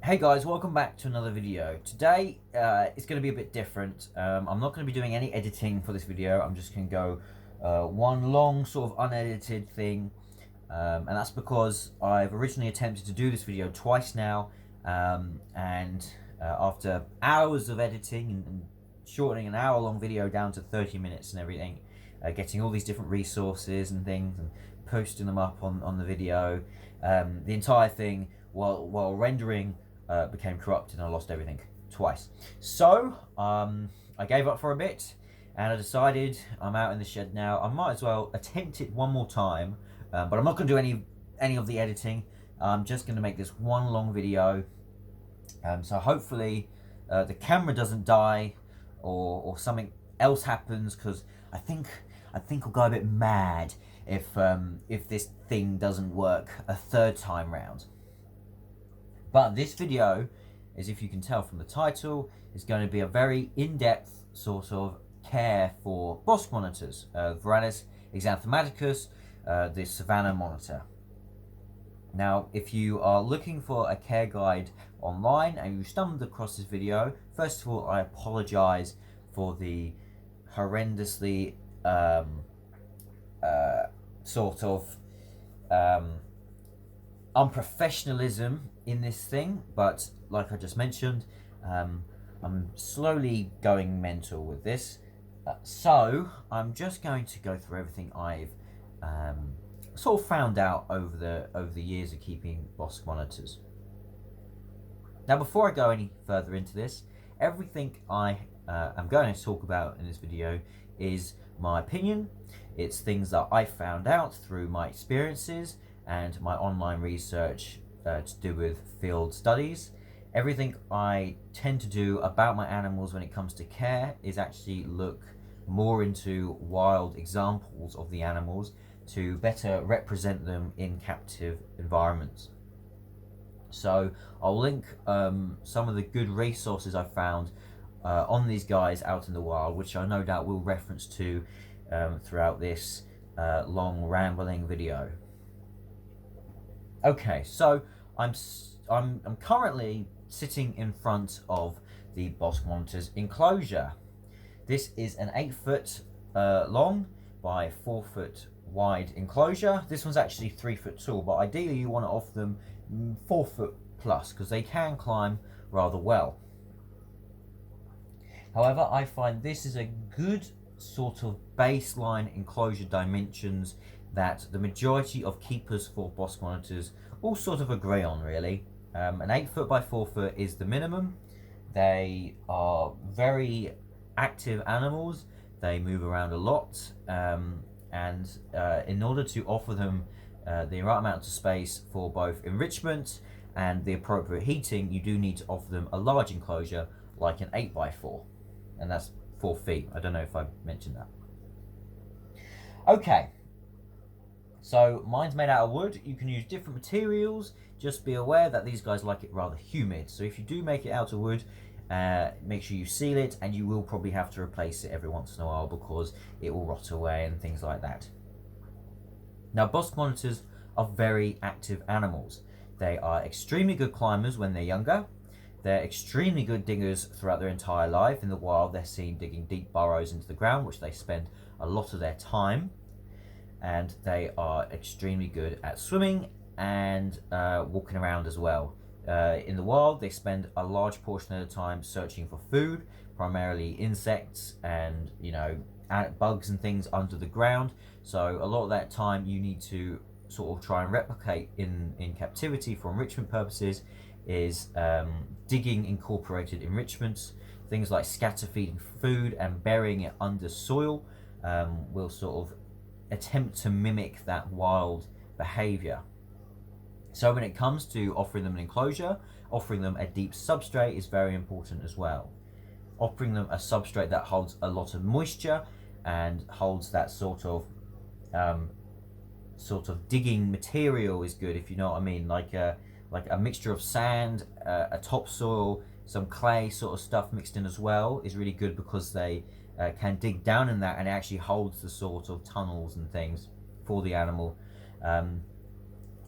Hey guys, welcome back to another video. Today it's going to be a bit different. I'm not going to be doing any editing for this video. I'm just going to go one long sort of unedited thing, and that's because I've originally attempted to do this video twice now, and after hours of editing and shortening an hour-long video down to 30 minutes and everything, getting all these different resources and things and posting them up on the video, the entire thing while rendering became corrupted and I lost everything twice. So I gave up for a bit and I decided I'm out in the shed now. I might as well attempt it one more time, but I'm not going to do any of the editing. I'm just going to make this one long video. So hopefully the camera doesn't die or something else happens, because I think I'll go a bit mad if this thing doesn't work a third time round. But this video, as if you can tell from the title, is going to be a very in-depth sort of care for Bosc Monitors, Varanus exanthematicus, the Savannah Monitor. Now, if you are looking for a care guide online and you stumbled across this video, first of all, I apologize for the horrendously unprofessionalism in this thing, but like I just mentioned, I'm slowly going mental with this, so I'm just going to go through everything I've sort of found out over the years of keeping Bosc monitors. Now, before I go any further into this, everything I am going to talk about in this video is my opinion. It's things that I found out through my experiences and my online research to do with field studies. Everything I tend to do about my animals when it comes to care is actually look more into wild examples of the animals to better represent them in captive environments. So I'll link some of the good resources I found on these guys out in the wild, which I no doubt will reference to throughout this long rambling video. Okay, so I'm currently sitting in front of the Bosc Monitors enclosure. This is an 8-foot long by 4-foot wide enclosure. This one's actually 3 foot tall, but ideally you want to offer them 4 foot plus because they can climb rather well. However, I find this is a good sort of baseline enclosure dimensions that the majority of keepers for Bosc monitors all sort of agree on, really. An 8 foot by 4 foot is the minimum. They are very active animals. They move around a lot, and in order to offer them the right amount of space for both enrichment and the appropriate heating, you do need to offer them a large enclosure like an 8 by 4, and that's 4 feet. I don't know if I mentioned that. Okay, so mine's made out of wood. You can use different materials. Just be aware that these guys like it rather humid. So if you do make it out of wood, make sure you seal it, and you will probably have to replace it every once in a while because it will rot away and things like that. Now, Bosc monitors are very active animals. They are extremely good climbers when they're younger. They're extremely good diggers throughout their entire life. In the wild, they're seen digging deep burrows into the ground, which they spend a lot of their time. And they are extremely good at swimming and walking around as well. In the wild, they spend a large portion of the time searching for food, primarily insects and bugs and things under the ground. So a lot of that time you need to sort of try and replicate in captivity for enrichment purposes is digging incorporated enrichments. Things like scatter feeding food and burying it under soil will sort of attempt to mimic that wild behavior. So when it comes to offering them an enclosure, offering them a deep substrate is very important as well. Offering them a substrate that holds a lot of moisture and holds that sort of digging material is good, if you know what I mean, like a mixture of sand, a topsoil, some clay sort of stuff mixed in as well is really good because they can dig down in that and it actually holds the sort of tunnels and things for the animal.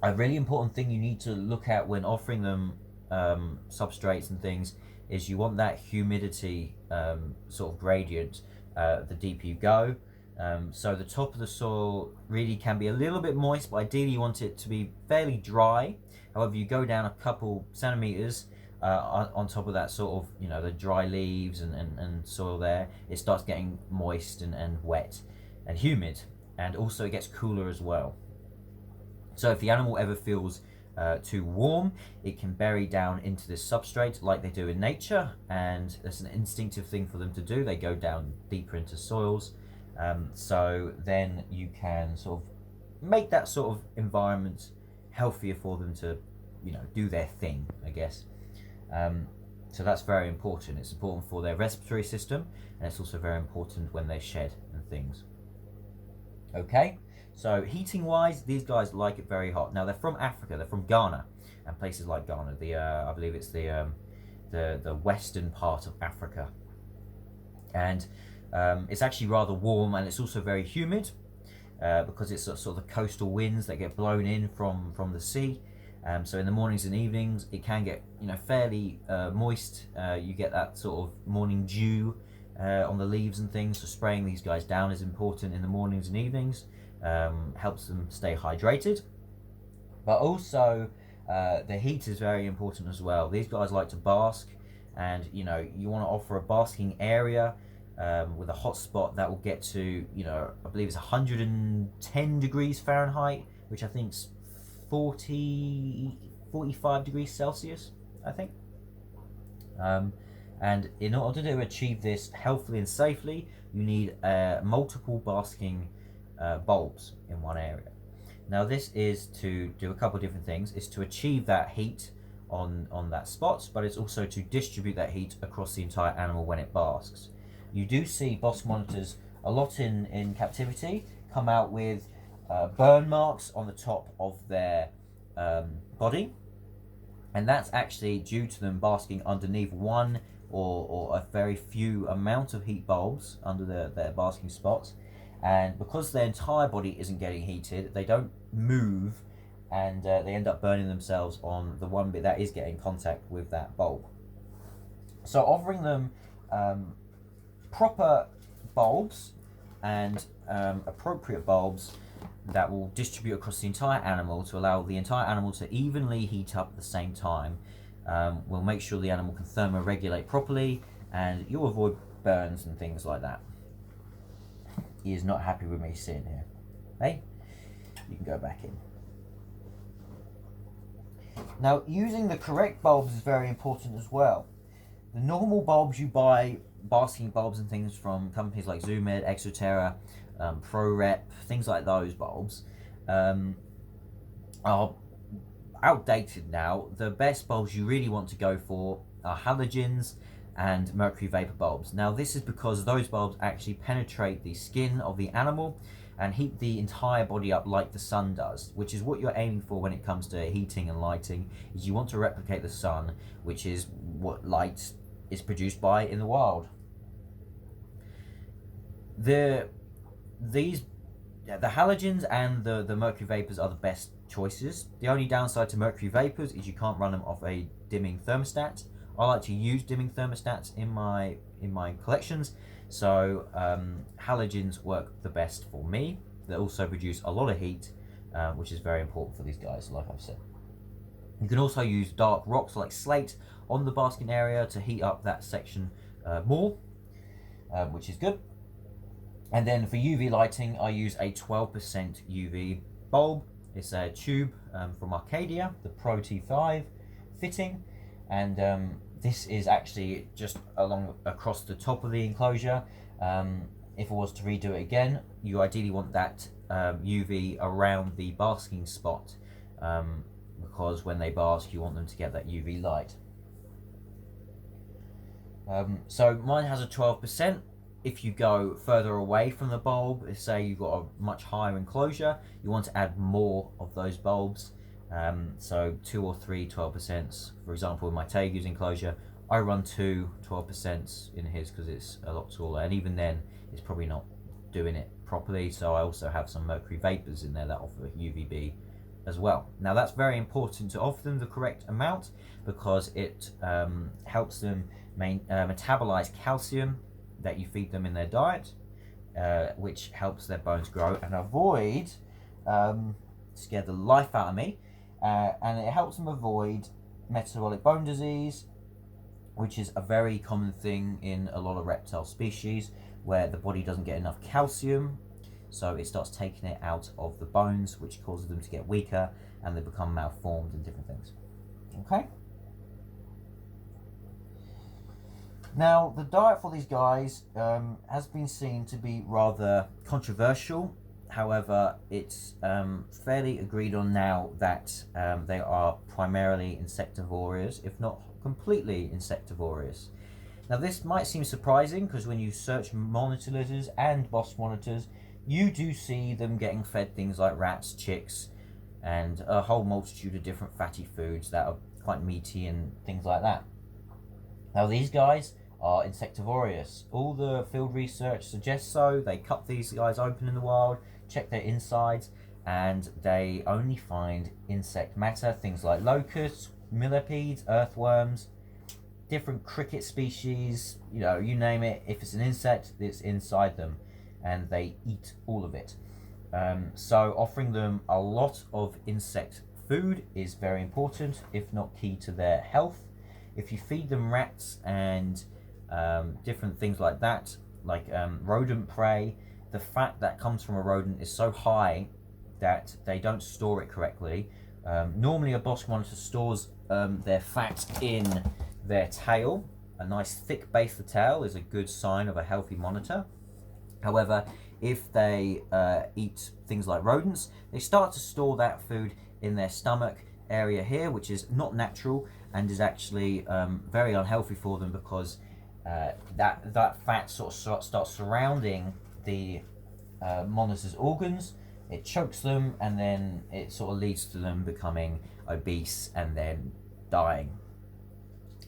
A really important thing you need to look at when offering them substrates and things is you want that humidity sort of gradient the deeper you go. So the top of the soil really can be a little bit moist, but ideally you want it to be fairly dry. However, you go down a couple centimeters on top of that sort of, you know, the dry leaves and soil there, it starts getting moist and wet and humid, and also it gets cooler as well. So if the animal ever feels too warm, it can bury down into this substrate like they do in nature, and it's an instinctive thing for them to do. They go down deeper into soils. So then you can sort of make that sort of environment healthier for them to, you know, do their thing, I guess. So that's very important. It's important for their respiratory system, and it's also very important when they shed and things. Okay, so heating wise, these guys like it very hot. Now they're from Africa, they're from Ghana and places like Ghana. I believe it's the western part of Africa, and it's actually rather warm, and it's also very humid because it's sort of the coastal winds that get blown in from the sea. So in the mornings and evenings, it can get, you know, fairly moist. You get that sort of morning dew on the leaves and things. So spraying these guys down is important in the mornings and evenings. Helps them stay hydrated. But also the heat is very important as well. These guys like to bask, and you know, you want to offer a basking area with a hot spot that will get to, you know, I believe it's 110 degrees Fahrenheit, which I think's 45 degrees Celsius, I think. And in order to achieve this healthily and safely, you need multiple basking bulbs in one area. Now this is to do a couple of different things. It's to achieve that heat on that spot, but it's also to distribute that heat across the entire animal when it basks. You do see Bosc monitors a lot in captivity come out with burn marks on the top of their body, and that's actually due to them basking underneath one or a very few amount of heat bulbs under their basking spots, and because their entire body isn't getting heated, they don't move, and they end up burning themselves on the one bit that is getting contact with that bulb. So offering them proper bulbs and appropriate bulbs that will distribute across the entire animal to allow the entire animal to evenly heat up at the same time will make sure the animal can thermoregulate properly, and you'll avoid burns and things like that. He is not happy with me sitting here. Hey, you can go back in. Now, using the correct bulbs is very important as well. The normal bulbs you buy, basking bulbs and things from companies like Zoomed, Exoterra, ProRep, things like those bulbs, are outdated now. The best bulbs you really want to go for are halogens and mercury vapor bulbs. Now this is because those bulbs actually penetrate the skin of the animal and heat the entire body up like the sun does, which is what you're aiming for when it comes to heating and lighting. Is you want to replicate the sun, which is what light is produced by in the wild. The halogens and the mercury vapors are the best choices. The only downside to mercury vapors is you can't run them off a dimming thermostat. I like to use dimming thermostats in my collections, so halogens work the best for me. They also produce a lot of heat, which is very important for these guys, like I've said. You can also use dark rocks like slate on the basking area to heat up that section more, which is good. And then for UV lighting, I use a 12% UV bulb. It's a tube from Arcadia, the Pro T5 fitting, and this is actually just across the top of the enclosure. If I was to redo it again, you ideally want that UV around the basking spot, because when they bask, you want them to get that UV light. So mine has a 12%. If you go further away from the bulb, say you've got a much higher enclosure, you want to add more of those bulbs. So 2 or 3 12%. For example, in my Tegu's enclosure, I run 2 12% in his because it's a lot taller, and even then it's probably not doing it properly. So I also have some mercury vapors in there that offer UVB as well. Now that's very important to offer them the correct amount, because it helps them metabolize calcium that you feed them in their diet, which helps their bones grow and avoid, scare the life out of me, and it helps them avoid metabolic bone disease, which is a very common thing in a lot of reptile species, where the body doesn't get enough calcium, so it starts taking it out of the bones, which causes them to get weaker and they become malformed and different things. Okay? Now, the diet for these guys has been seen to be rather controversial. However, it's fairly agreed on now that they are primarily insectivorous, if not completely insectivorous. Now, this might seem surprising, because when you search monitor lizards and Bosc monitors, you do see them getting fed things like rats, chicks, and a whole multitude of different fatty foods that are quite meaty and things like that. Now, these guys are insectivorous. All the field research suggests so. They cut these guys open in the wild, check their insides, and they only find insect matter, things like locusts, millipedes, earthworms, different cricket species, you know, you name it. If it's an insect, it's inside them, and they eat all of it. So offering them a lot of insect food is very important, if not key to their health. If you feed them rats and different things like that, like rodent prey, the fat that comes from a rodent is so high that they don't store it correctly. Normally a Bosc monitor stores their fat in their tail. A nice thick base of the tail is a good sign of a healthy monitor. However, if they eat things like rodents, they start to store that food in their stomach area here, which is not natural and is actually very unhealthy for them, because that fat sort of starts surrounding the monitor's organs. It chokes them, and then it sort of leads to them becoming obese and then dying.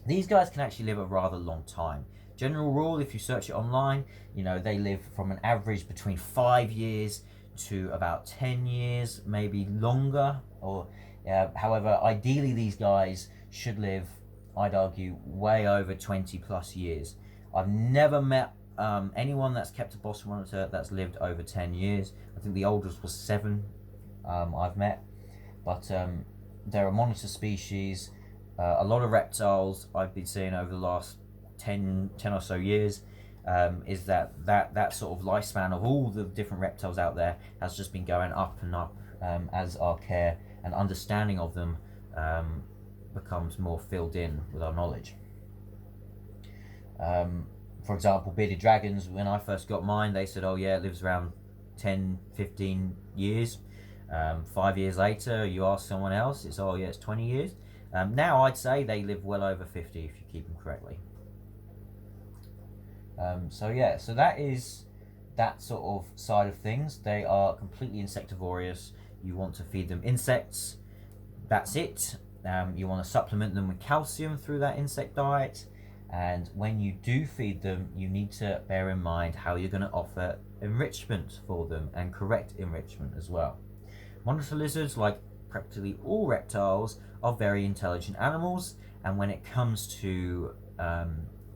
These guys can actually live a rather long time. General rule, if you search it online, you know, they live from an average between 5 years to about 10 years, maybe longer. Or however, ideally these guys should live, I'd argue, way over 20 plus years. I've never met anyone that's kept a Bosc monitor that's lived over 10 years. I think the oldest was 7 I've met. But they're a monitor species. A lot of reptiles I've been seeing over the last 10 or so years is that sort of lifespan of all the different reptiles out there has just been going up and up as our care and understanding of them becomes more filled in with our knowledge. For example, bearded dragons, when I first got mine, they said, oh yeah, it lives around 10-15 years. 5 years later, you ask someone else, it's, oh yeah, it's 20 years. Now I'd say they live well over 50 if you keep them correctly. So yeah, so that is that sort of side of things. They are completely insectivorous. You want to feed them insects, that's it. You want to supplement them with calcium through that insect diet, and when you do feed them, you need to bear in mind how you're going to offer enrichment for them, and correct enrichment as well. Monitor lizards, like practically all reptiles, are very intelligent animals, and when it comes to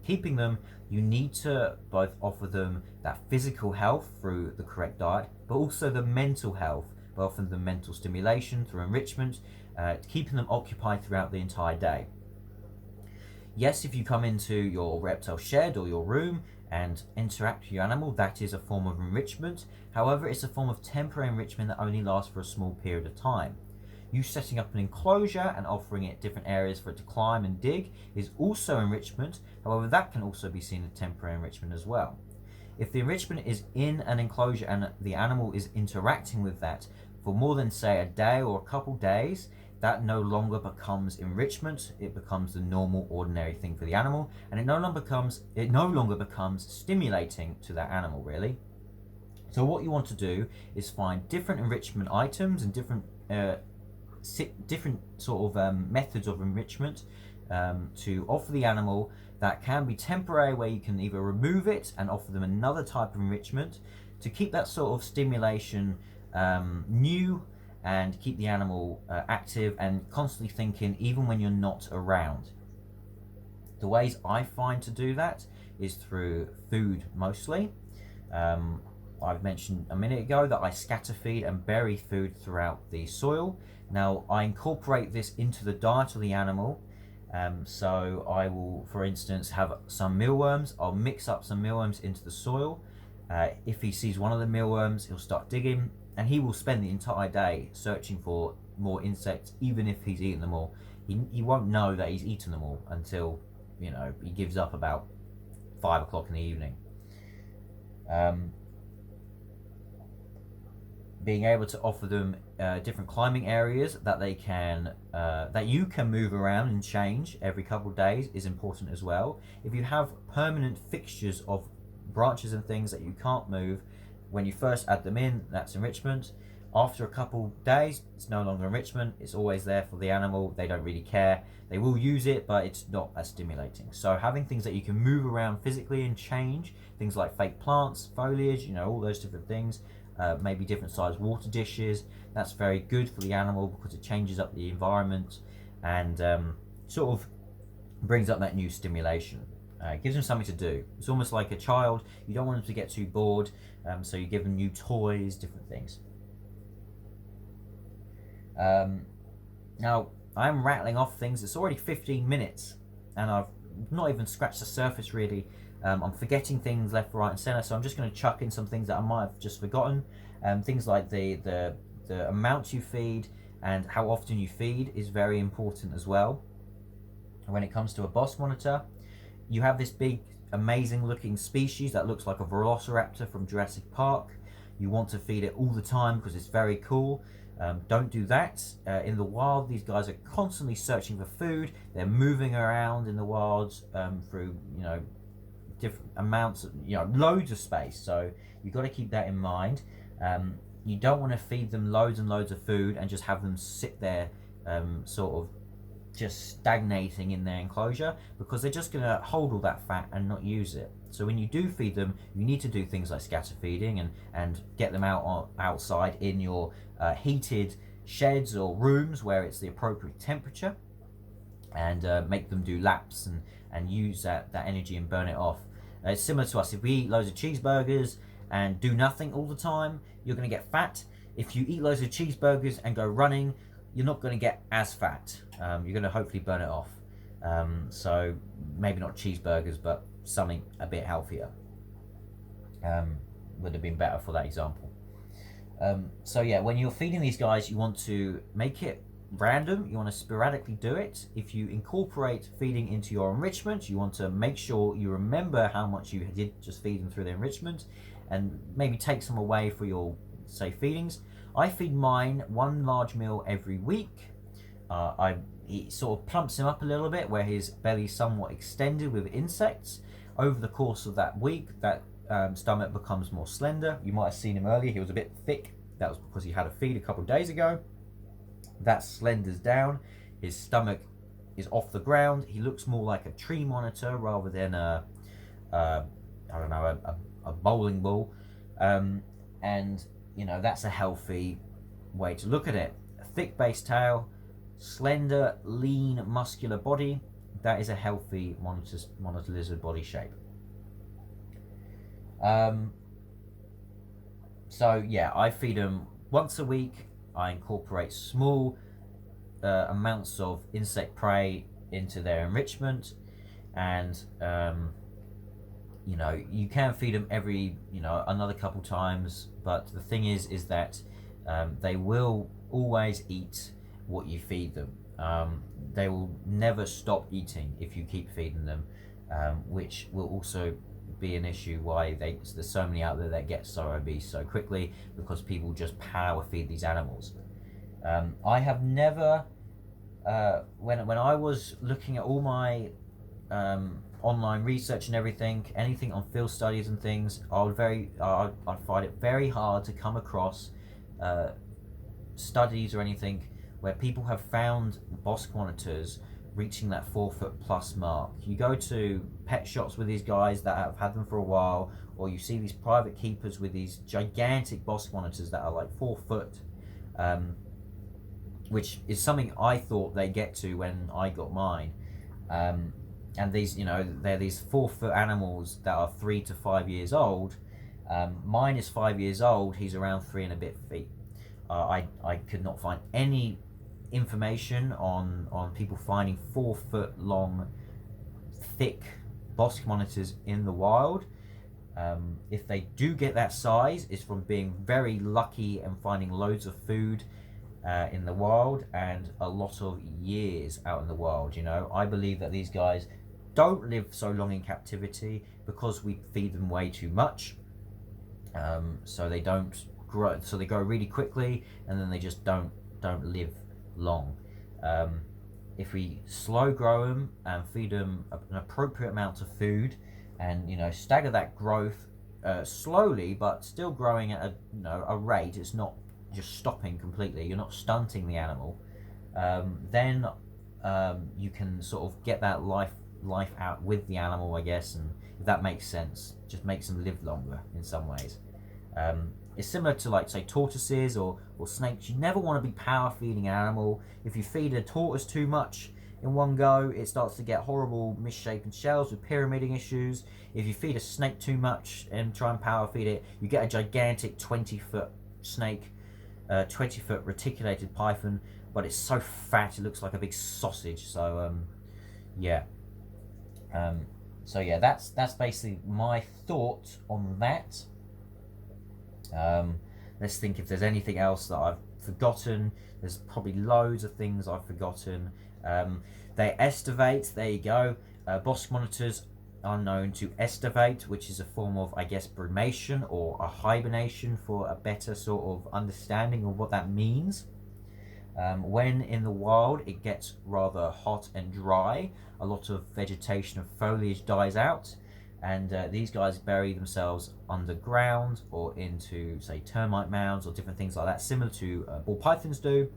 keeping them, you need to both offer them that physical health through the correct diet, but also the mental health by offering them mental stimulation through enrichment, keeping them occupied throughout the entire day. Yes, if you come into your reptile shed or your room and interact with your animal, that is a form of enrichment. However, it's a form of temporary enrichment that only lasts for a small period of time. You setting up an enclosure and offering it different areas for it to climb and dig is also enrichment. However, that can also be seen as temporary enrichment as well. If the enrichment is in an enclosure and the animal is interacting with that for more than, say, a day or a couple days, that no longer becomes enrichment. It becomes the normal, ordinary thing for the animal, and it no longer becomes stimulating to that animal, really. So what you want to do is find different enrichment items and different sort of methods of enrichment to offer the animal that can be temporary, where you can either remove it and offer them another type of enrichment to keep that sort of stimulation new and keep the animal active and constantly thinking even when you're not around. The ways I find to do that is through food mostly. I've mentioned a minute ago that I scatter feed and bury food throughout the soil. Now I incorporate this into the diet of the animal. So I will, for instance, have some mealworms. I'll mix up some mealworms into the soil. If he sees one of the mealworms, he'll start digging, and he will spend the entire day searching for more insects, even if he's eaten them all. He won't know that he's eaten them all until, you know, he gives up about 5 o'clock in the evening. Being able to offer them different climbing areas that they can that you can move around and change every couple of days is important as well. If you have permanent fixtures of branches and things that you can't move, when you first add them in, that's enrichment. After a couple days, it's no longer enrichment. It's always there for the animal. They don't really care. They will use it, but it's not as stimulating. So having things that you can move around physically and change, things like fake plants, foliage, you know, all those different things, maybe different sized water dishes, that's very good for the animal because it changes up the environment and sort of brings up that new stimulation. Gives them something to do. It's almost like a child. You don't want them to get too bored, so you give them new toys, different things. Now, I'm rattling off things. It's already 15 minutes, and I've not even scratched the surface really. I'm forgetting things left, right, and center, so I'm just going to chuck in some things that I might have just forgotten. Things like the amount you feed and how often you feed is very important as well. When it comes to a Bosc Monitor, you have this big, amazing looking species that looks like a velociraptor from Jurassic Park. You want to feed it all the time because it's very cool. Don't do that. In the wild, these guys are constantly searching for food. They're moving around in the wilds through, you know, different amounts of, you know, loads of space. So you've got to keep that in mind. You don't want to feed them loads and loads of food and just have them sit there sort of just stagnating in their enclosure, because they're just going to hold all that fat and not use it. So when you do feed them, you need to do things like scatter feeding and get them outside in your heated sheds or rooms where it's the appropriate temperature, and make them do laps and use that energy and burn it off. It's similar to us. If we eat loads of cheeseburgers and do nothing all the time, you're going to get fat. If you eat loads of cheeseburgers and go running, you're not going to get as fat. You're going to hopefully burn it off. So maybe not cheeseburgers, but something a bit healthier would have been better for that example. So yeah, when you're feeding these guys, you want to make it random. You want to sporadically do it. If you incorporate feeding into your enrichment, you want to make sure you remember how much you did just feed them through the enrichment, and maybe take some away for your, say, feedings. I feed mine one large meal every week. It sort of plumps him up a little bit where his belly's somewhat extended with insects. Over the course of that week, that stomach becomes more slender. You might have seen him earlier, he was a bit thick. That was because he had a feed a couple of days ago. That slenders down, his stomach is off the ground. He looks more like a tree monitor rather than a bowling ball. And you know, that's a healthy way to look at it. A thick base tail, slender, lean, muscular body. That is a healthy monitor lizard body shape. So yeah, I feed them once a week. I incorporate small amounts of insect prey into their enrichment, and you know, you can feed them every, you know, another couple times, but the thing is that they will always eat what you feed them. They will never stop eating if you keep feeding them, which will also be an issue why there's so many out there that get so obese so quickly, because people just power feed these animals. I have never, when I was looking at all my online research and everything, anything on field studies and things, I'd find it very hard to come across studies or anything where people have found Bosc monitors reaching that 4 foot plus mark. You go to pet shops with these guys that have had them for a while, or you see these private keepers with these gigantic Bosc monitors that are like 4 foot. which is something I thought they get to when I got mine. And these, you know, they're these 4-foot animals that are 3 to 5 years old. Mine is 5 years old. He's around 3 and a bit feet. I could not find any information on people finding 4-foot long, thick Bosc Monitors in the wild. If they do get that size, it's from being very lucky and finding loads of food in the wild and a lot of years out in the wild. You know, I believe that these guys don't live so long in captivity because we feed them way too much. So they don't grow, so they grow really quickly, and then they just don't live long. If we slow grow them and feed them an appropriate amount of food, and, you know, stagger that growth slowly, but still growing at a, you know, a rate, it's not just stopping completely, you're not stunting the animal, then you can sort of get that life out with the animal, I guess, and if that makes sense, just makes them live longer in some ways. It's similar to, like, say, tortoises or snakes. You never want to be power feeding an animal. If you feed a tortoise too much in one go, it starts to get horrible misshapen shells with pyramiding issues. If you feed a snake too much and try and power feed it, you get a gigantic 20-foot snake, 20-foot reticulated python, but it's so fat it looks like a big sausage. So yeah. So yeah, that's basically my thought on that. Let's think if there's anything else that I've forgotten. There's probably loads of things I've forgotten. They estivate, there you go. Bosc monitors are known to estivate, which is a form of, I guess, brumation or a hibernation, for a better sort of understanding of what that means. When in the wild it gets rather hot and dry, a lot of vegetation and foliage dies out, and these guys bury themselves underground or into, say, termite mounds or different things like that, similar to ball pythons do,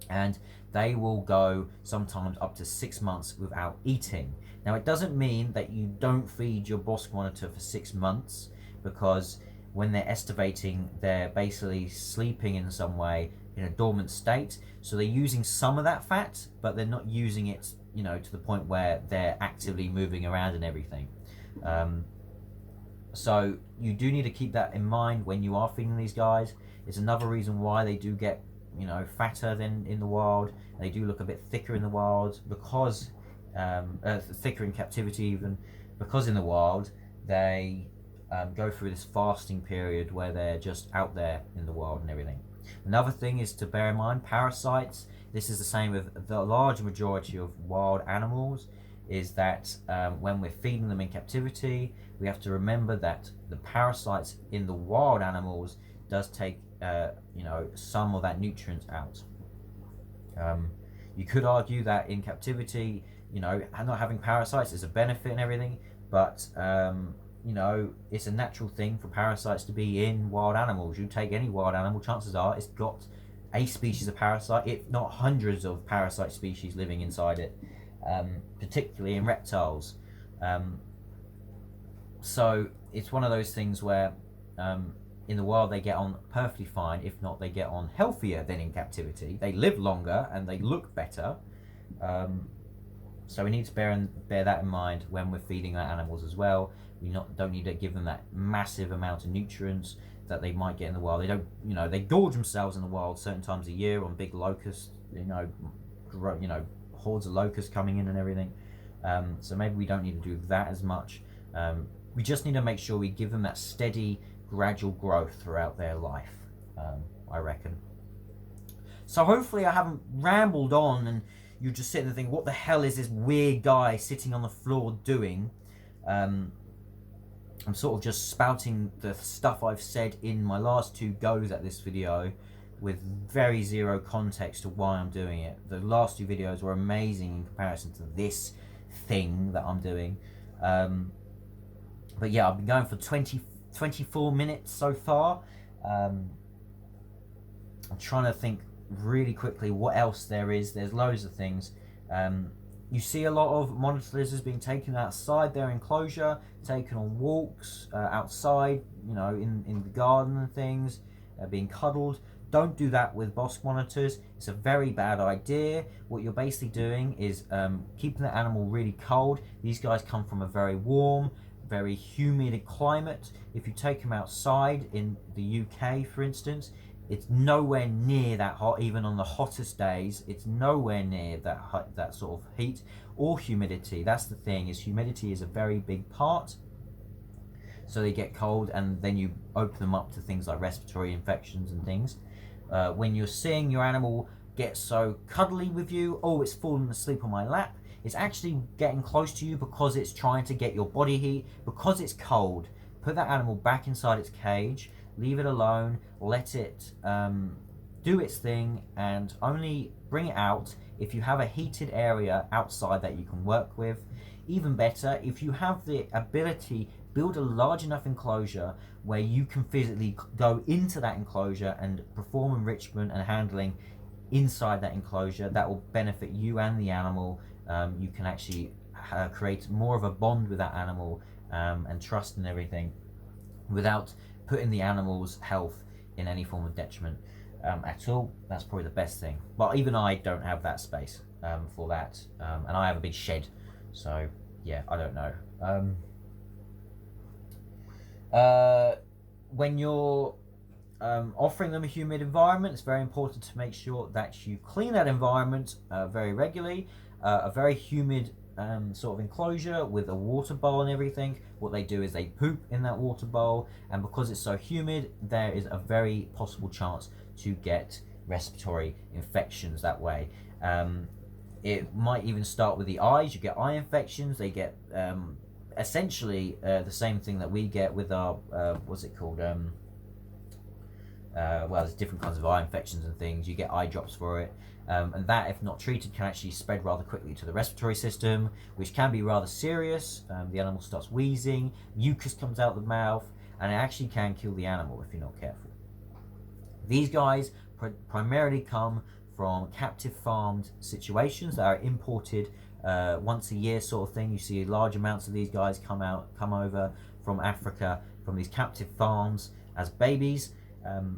and they will go sometimes up to 6 months without eating. Now, it doesn't mean that you don't feed your Bosc monitor for 6 months, because when they're estivating, they're basically sleeping in some way in a dormant state, so they're using some of that fat, but they're not using it, you know, to the point where they're actively moving around and everything. So you do need to keep that in mind when you are feeding these guys. It's another reason why they do get, you know, fatter than in the wild. They do look a bit thicker in the wild, because thicker in captivity even, because in the wild they go through this fasting period where they're just out there in the wild and everything. Another thing is to bear in mind, parasites. This is the same with the large majority of wild animals, is that when we're feeding them in captivity, we have to remember that the parasites in the wild animals does take you know, some of that nutrient out. You could argue that in captivity, you know, not having parasites is a benefit and everything, but you know, it's a natural thing for parasites to be in wild animals. You take any wild animal, chances are it's got a species of parasite, if not hundreds of parasite species living inside it, particularly in reptiles. So it's one of those things where in the wild they get on perfectly fine, if not they get on healthier than in captivity. They live longer and they look better. So we need to bear that in mind when we're feeding our animals as well. We don't need to give them that massive amount of nutrients that they might get in the wild. They don't, you know, they gorge themselves in the wild certain times a year on big locusts, you know, hordes of locusts coming in and everything. So maybe we don't need to do that as much. We just need to make sure we give them that steady, gradual growth throughout their life, I reckon. So hopefully I haven't rambled on and you just sit and think, what the hell is this weird guy sitting on the floor doing? I'm sort of just spouting the stuff I've said in my last 2 goes at this video with very zero context to why I'm doing it. The last 2 videos were amazing in comparison to this thing that I'm doing. But yeah, I've been going for 24 minutes so far. I'm trying to think really quickly what else there is. There's loads of things. You see a lot of monitor lizards being taken outside their enclosure, taken on walks outside, you know, in the garden and things, being cuddled. Don't do that with Bosc monitors. It's a very bad idea. What you're basically doing is keeping the animal really cold. These guys come from a very warm, very humid climate. If you take them outside in the UK, for instance, it's nowhere near that hot. Even on the hottest days, it's nowhere near that sort of heat or humidity. That's the thing, is humidity is a very big part. So they get cold, and then you open them up to things like respiratory infections and things. When you're seeing your animal get so cuddly with you, oh, it's falling asleep on my lap, it's actually getting close to you because it's trying to get your body heat, because it's cold. Put that animal back inside its cage, leave it alone, let it do its thing, and only bring it out if you have a heated area outside that you can work with. Even better, if you have the ability, build a large enough enclosure where you can physically go into that enclosure and perform enrichment and handling inside that enclosure. That will benefit you and the animal. You can actually create more of a bond with that animal and trust and everything, without putting the animal's health in any form of detriment at all. That's probably the best thing. But even I don't have that space for that, and I have a big shed, so yeah, I don't know. When you're offering them a humid environment, it's very important to make sure that you clean that environment very regularly. A very humid sort of enclosure with a water bowl and everything. What they do is they poop in that water bowl, and because it's so humid, there is a very possible chance to get respiratory infections that way. It might even start with the eyes. You get eye infections. They get essentially the same thing that we get with our what's it called, well, there's different kinds of eye infections and things. You get eye drops for it, and that, if not treated, can actually spread rather quickly to the respiratory system, which can be rather serious. The animal starts wheezing, mucus comes out the mouth, and it actually can kill the animal if you're not careful. These guys primarily come from captive farmed situations that are imported once a year sort of thing. You see large amounts of these guys come over from Africa, from these captive farms as babies.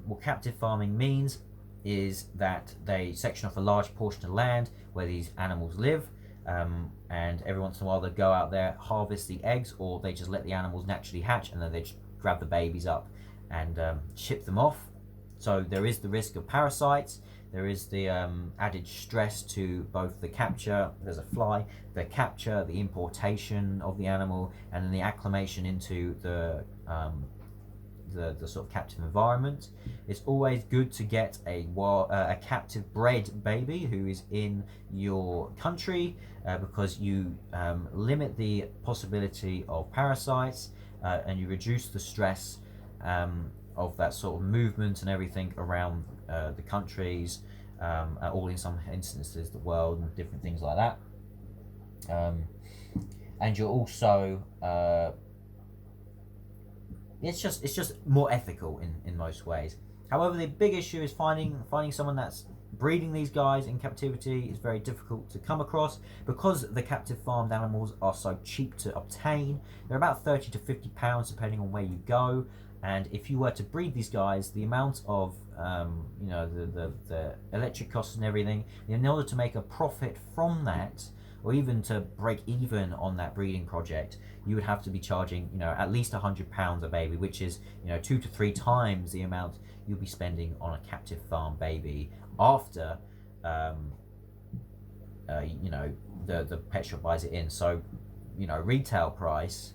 What captive farming means is that they section off a large portion of land where these animals live, and every once in a while they go out there, harvest the eggs, or they just let the animals naturally hatch, and then they just grab the babies up and ship them off. So there is the risk of parasites. There is the added stress to both the capture, there's a fly, the capture, the importation of the animal, and then the acclimation into the sort of captive environment. It's always good to get a captive bred baby who is in your country, because you limit the possibility of parasites, and you reduce the stress of that sort of movement and everything around the countries, or in some instances the world, and different things like that. And you're also it's just more ethical in most ways. However, the big issue is finding someone that's breeding these guys in captivity is very difficult to come across, because the captive farmed animals are so cheap to obtain. They're about 30 to 50 pounds depending on where you go. And if you were to breed these guys, the amount of the electric costs and everything, in order to make a profit from that, or even to break even on that breeding project, you would have to be charging at least £100 a baby, which is 2 to 3 times the amount you'll be spending on a captive farm baby after the pet shop buys it in. So retail price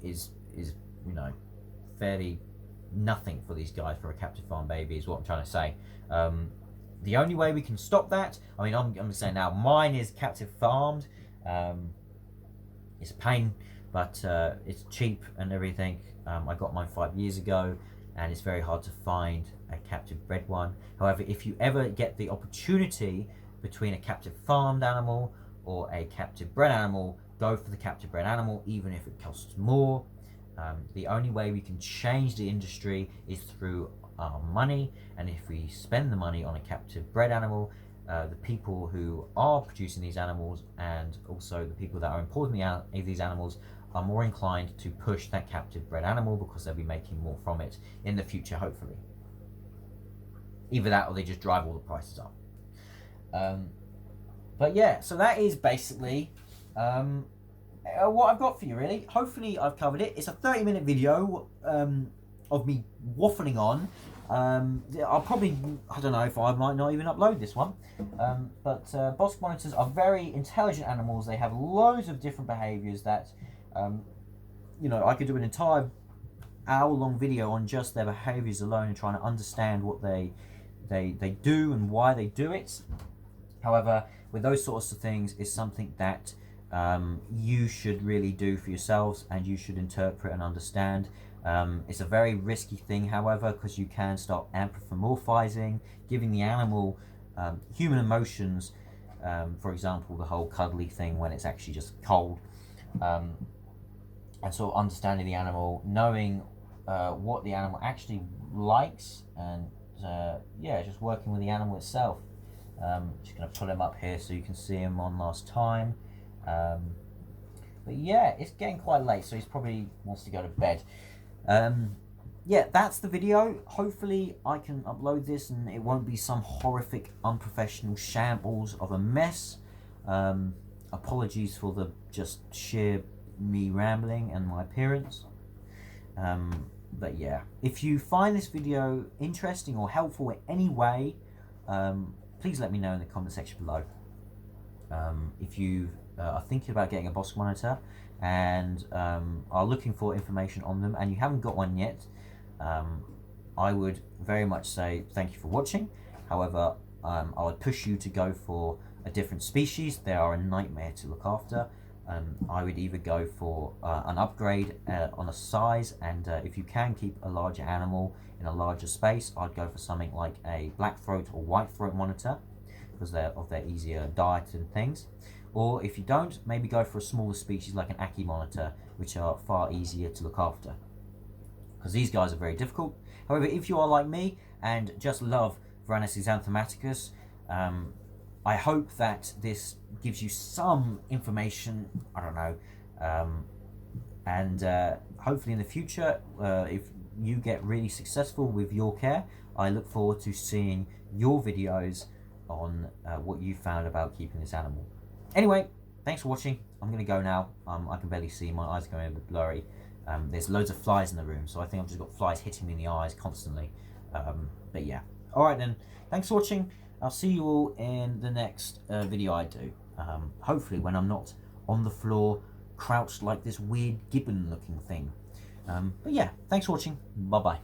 is fairly nothing for these guys for a captive farm baby, is what I'm trying to say. The only way we can stop that, I mean, I'm saying now, mine is captive farmed. It's a pain, but it's cheap and everything. I got mine 5 years ago, and it's very hard to find a captive bred one. However, if you ever get the opportunity between a captive farmed animal or a captive bred animal, go for the captive bred animal, even if it costs more. The only way we can change the industry is through our money, and if we spend the money on a captive bred animal, the people who are producing these animals, and also the people that are importing these animals, are more inclined to push that captive bred animal, because they'll be making more from it in the future, hopefully. Either that or they just drive all the prices up. But yeah, so that is basically what I've got for you, really. Hopefully I've covered it. It's a 30-minute video of me waffling on. I'll probably, I don't know if I might not even upload this one. But Bosc monitors are very intelligent animals. They have loads of different behaviours that, you know, I could do an entire hour-long video on just their behaviours alone and trying to understand what they do and why they do it. However, with those sorts of things is something that you should really do for yourselves, and you should interpret and understand. It's a very risky thing, however, because you can start anthropomorphizing, giving the animal human emotions, for example, the whole cuddly thing when it's actually just cold, and sort of understanding the animal, knowing what the animal actually likes, and yeah, just working with the animal itself. Just going to pull him up here so you can see him on last time. But yeah, it's getting quite late, so he's probably wants to go to bed. Yeah, that's the video. Hopefully I can upload this and it won't be some horrific, unprofessional shambles of a mess. Apologies for the just sheer me rambling and my appearance. But yeah, if you find this video interesting or helpful in any way, please let me know in the comment section below. If you are thinking about getting a Bosc monitor and are looking for information on them and you haven't got one yet, I would very much say thank you for watching. However, I would push you to go for a different species. They are a nightmare to look after. I would either go for an upgrade on a size, and if you can keep a larger animal in a larger space, I'd go for something like a black throat or white throat monitor, because they're of their easier diet and things. Or if you don't, maybe go for a smaller species like an Aki monitor, which are far easier to look after, because these guys are very difficult. However, if you are like me and just love Varanus exanthematicus, I hope that this gives you some information, I don't know, and hopefully in the future, if you get really successful with your care, I look forward to seeing your videos on what you found about keeping this animal. Anyway, thanks for watching. I'm going to go now. I can barely see, my eyes are going a bit blurry. There's loads of flies in the room, so I think I've just got flies hitting me in the eyes constantly. But yeah, alright then, thanks for watching. I'll see you all in the next video I do. Hopefully when I'm not on the floor, crouched like this weird gibbon looking thing. But yeah, thanks for watching. Bye bye.